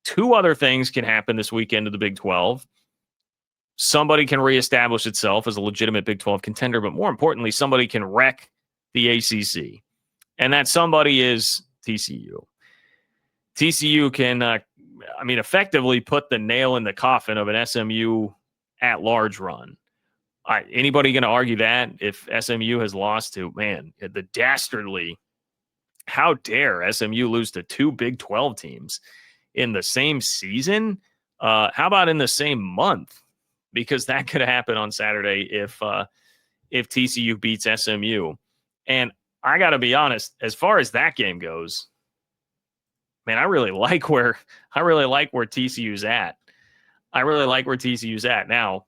two other things can happen this weekend to the Big 12. Somebody can reestablish itself as a legitimate Big 12 contender, but more importantly, somebody can wreck the ACC. And that somebody is TCU. TCU can, effectively put the nail in the coffin of an SMU at-large run. Anybody going to argue that if SMU has lost to, the dastardly, how dare SMU lose to two Big 12 teams in the same season? How about in the same month? Because that could happen on Saturday if TCU beats SMU. And I got to be honest, as far as that game goes, man, I really like where TCU's at. I really like where TCU's at. Now,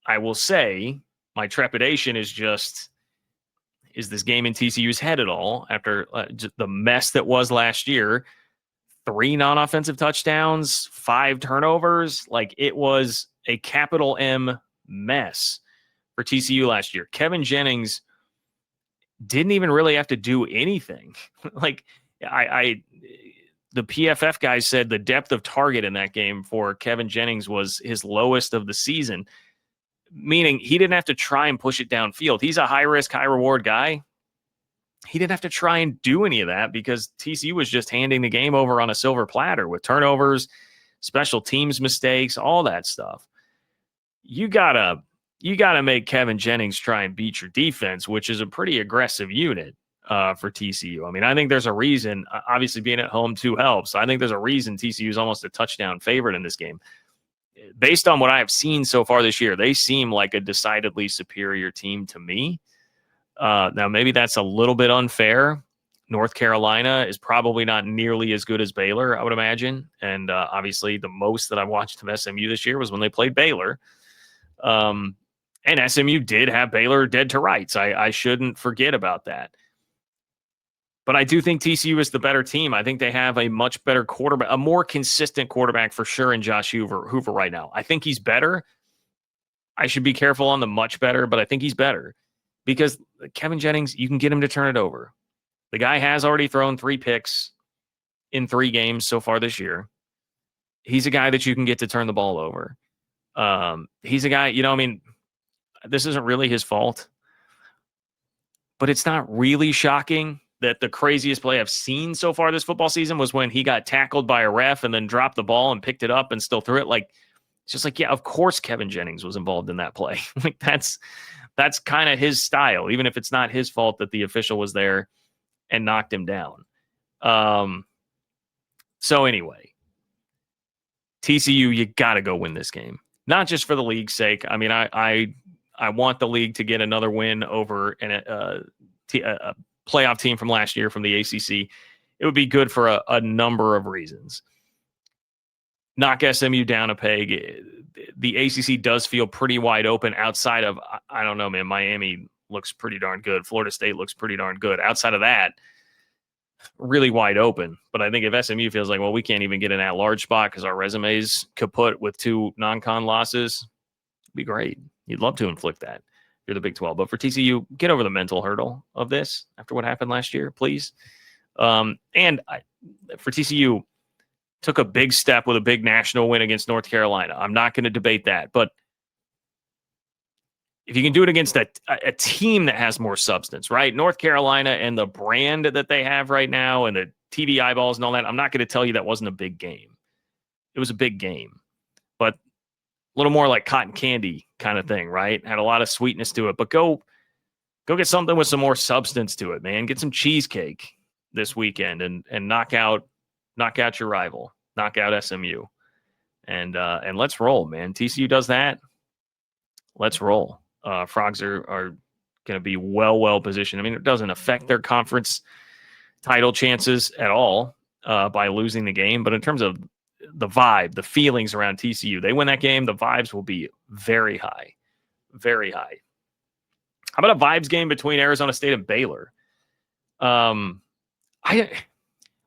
I will say my trepidation is this game in TCU's head at all after the mess that was last year? 3 non-offensive touchdowns, 5 turnovers. Like, it was a capital M mess for TCU last year. Kevin Jennings didn't even really have to do anything. Like, the PFF guys said the depth of target in that game for Kevin Jennings was his lowest of the season, meaning he didn't have to try and push it downfield. He's a high-risk, high-reward guy. He didn't have to try and do any of that because TCU was just handing the game over on a silver platter with turnovers, special teams mistakes, all that stuff. You gotta make Kevin Jennings try and beat your defense, which is a pretty aggressive unit for TCU. I mean, I think there's a reason. Obviously, being at home too helps. I think there's a reason TCU is almost a touchdown favorite in this game. Based on what I have seen so far this year, they seem like a decidedly superior team to me. Now, maybe that's a little bit unfair. North Carolina is probably not nearly as good as Baylor, I would imagine. And obviously, the most that I watched of SMU this year was when they played Baylor. And SMU did have Baylor dead to rights. I shouldn't forget about that. But I do think TCU is the better team. I think they have a much better quarterback, a more consistent quarterback for sure in Josh Hoover right now. I think he's better. I should be careful on the much better, but I think he's better. Because Kevin Jennings, you can get him to turn it over. The guy has already thrown 3 picks in 3 games so far this year. He's a guy that you can get to turn the ball over. He's a guy, this isn't really his fault. But it's not really shocking that the craziest play I've seen so far this football season was when he got tackled by a ref and then dropped the ball and picked it up and still threw it. Like, it's just like, yeah, of course Kevin Jennings was involved in that play. Like, that's kind of his style, even if it's not his fault that the official was there and knocked him down. So anyway, TCU, you got to go win this game. Not just for the league's sake. I mean, I want the league to get another win over a playoff team from last year from the ACC. It would be good for a number of reasons. Knock SMU down a peg. The ACC does feel pretty wide open outside of, I don't know, man, Miami looks pretty darn good. Florida State looks pretty darn good. Outside of that, really wide open. But I think if SMU feels like, well, we can't even get in that large spot because our resume's kaput with 2 non-con losses, it'd be great. You'd love to inflict that. You're the Big 12. But for TCU, get over the mental hurdle of this after what happened last year, please. For TCU, took a big step with a big national win against North Carolina. I'm not going to debate that. But if you can do it against a team that has more substance, right? North Carolina and the brand that they have right now and the TV eyeballs and all that, I'm not going to tell you that wasn't a big game. It was a big game. But a little more like cotton candy kind of thing, right? Had a lot of sweetness to it. But go get something with some more substance to it, man. Get some cheesecake this weekend and knock out your rival, knock out SMU, and let's roll, man. TCU does that. Let's roll. Frogs are going to be well positioned. I mean, it doesn't affect their conference title chances at all by losing the game, but in terms of the vibe, the feelings around TCU, they win that game, the vibes will be very high, very high. How about a vibes game between Arizona State and Baylor?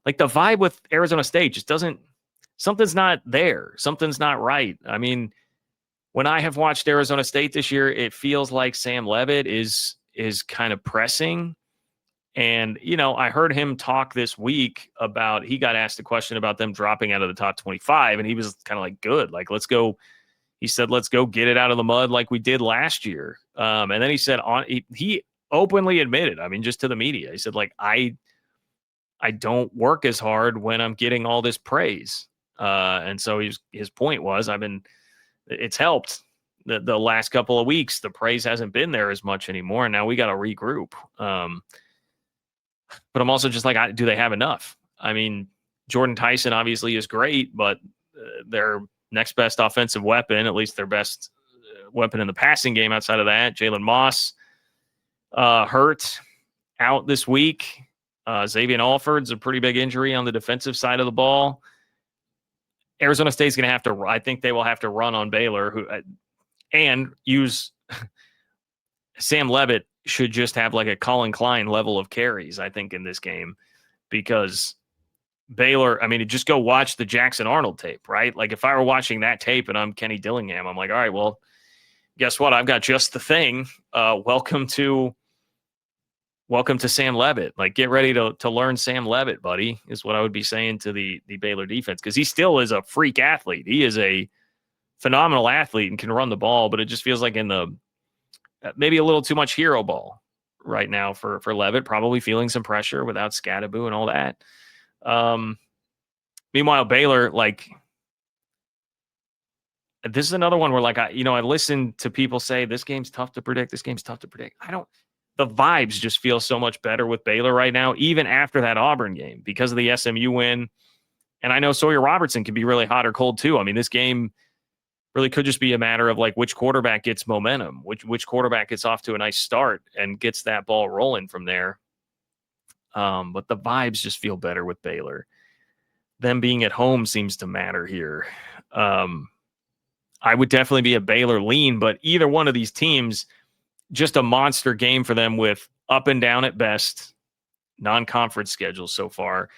Like the vibe with Arizona State just doesn't, something's not there. Something's not right. I mean, when I have watched Arizona State this year, it feels like Sam Leavitt is kind of pressing And, I heard him talk this week about, he got asked a question about them dropping out of the top 25, and he was kind of like, good, like, let's go. He said, let's go get it out of the mud like we did last year. And then he said, he openly admitted, I mean, just to the media, he said, like, I don't work as hard when I'm getting all this praise. And so his point was, it's helped the last couple of weeks. The praise hasn't been there as much anymore. And now we got to regroup. But I'm also just like, do they have enough? I mean, Jordan Tyson obviously is great, but their next best offensive weapon, at least their best weapon in the passing game outside of that, Jalen Moss, hurt, out this week. Xavier Alford's a pretty big injury on the defensive side of the ball. Arizona State's going to have to, I think they will have to run on Baylor and use Sam Leavitt should just have like a Colin Klein level of carries, I think, in this game, because Baylor, I mean, just go watch the Jackson Arnold tape, right? Like, if I were watching that tape and I'm Kenny Dillingham, I'm like, all right, well, guess what? I've got just the thing. Welcome to Sam Leavitt. Like, get ready to learn Sam Leavitt, buddy, is what I would be saying to the Baylor defense, because he still is a freak athlete. He is a phenomenal athlete and can run the ball, but it just feels like in the maybe a little too much hero ball right now for Leavitt, probably feeling some pressure without Scadaboo and all that. Meanwhile, Baylor, like, this is another one where, like, I listen to people say this game's tough to predict. This game's tough to predict. The vibes just feel so much better with Baylor right now, even after that Auburn game, because of the SMU win. And I know Sawyer Robertson can be really hot or cold too. I mean, this game really could just be a matter of like which quarterback gets momentum, which quarterback gets off to a nice start and gets that ball rolling from there. But the vibes just feel better with Baylor. Them being at home seems to matter here. I would definitely be a Baylor lean, but either one of these teams, just a monster game for them with up and down at best non-conference schedules so far,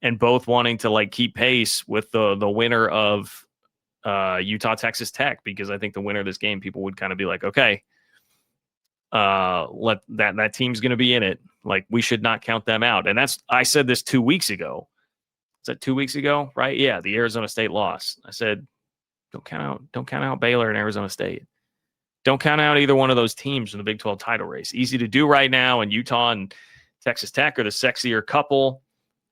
and both wanting to like keep pace with the winner of Utah, Texas Tech, because I think the winner of this game, people would kind of be like, okay, let that team's going to be in it. Like, we should not count them out. And I said this 2 weeks ago. Is that 2 weeks ago? Right? Yeah. The Arizona State loss. I said, don't count out Baylor and Arizona State. Don't count out either one of those teams in the Big 12 title race. Easy to do right now. And Utah and Texas Tech are the sexier couple.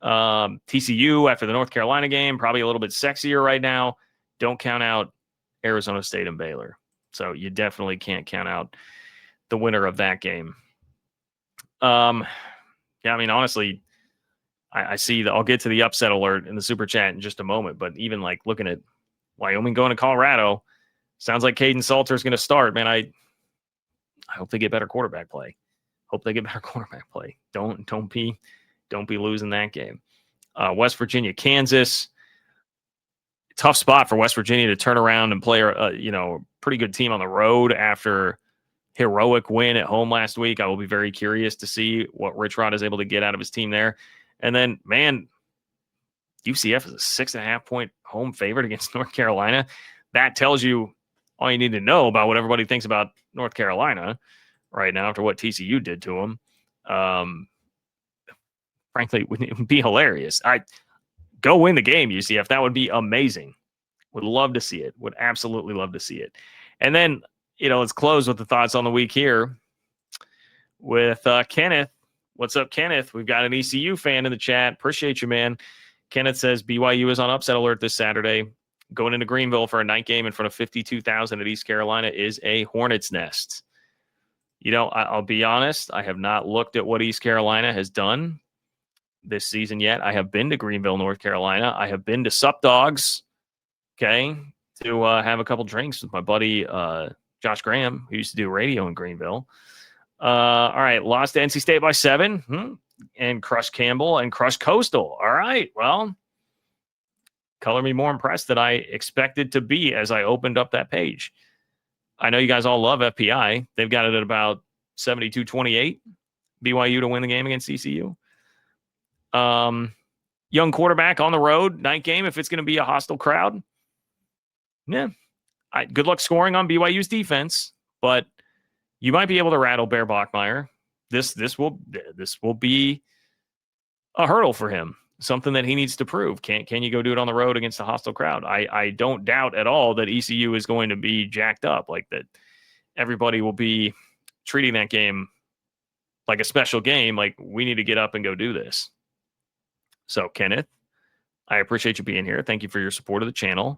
TCU after the North Carolina game, probably a little bit sexier right now. Don't count out Arizona State and Baylor. So you definitely can't count out the winner of that game. Yeah, I mean, honestly, I see I'll get to the upset alert in the super chat in just a moment, but even like looking at Wyoming going to Colorado, sounds like Caden Salter is going to start, man. I hope they get better quarterback play. Don't be losing that game. West Virginia, Kansas. Tough spot for West Virginia to turn around and play a pretty good team on the road after heroic win at home last week. I will be very curious to see what Rich Rod is able to get out of his team there. And then, man, UCF is a 6.5 point home favorite against North Carolina. That tells you all you need to know about what everybody thinks about North Carolina right now after what TCU did to them. Frankly, it would be hilarious. Go win the game, UCF. That would be amazing. Would love to see it. Would absolutely love to see it. And then, let's close with the thoughts on the week here with Kenneth. What's up, Kenneth? We've got an ECU fan in the chat. Appreciate you, man. Kenneth says BYU is on upset alert this Saturday. Going into Greenville for a night game in front of 52,000 at East Carolina is a hornet's nest. I'll be honest. I have not looked at what East Carolina has done this season yet. I have been to Greenville, North Carolina. I have been to Sup Dogs, to have a couple drinks with my buddy Josh Graham, who used to do radio in Greenville. All right, lost to NC State by 7, and crushed Campbell and crushed Coastal. All right, well, color me more impressed than I expected to be as I opened up that page. I know you guys all love FPI. They've got it at about 72-28, BYU to win the game against TCU. Young quarterback on the road, night game, if it's going to be a hostile crowd. Yeah. Good luck scoring on BYU's defense, but you might be able to rattle Bear Bachmeier. this will be a hurdle for him, something that he needs to prove. Can you go do it on the road against a hostile crowd? I don't doubt at all that ECU is going to be jacked up, like that. Everybody will be treating that game like a special game. Like, we need to get up and go do this. So, Kenneth, I appreciate you being here. Thank you for your support of the channel.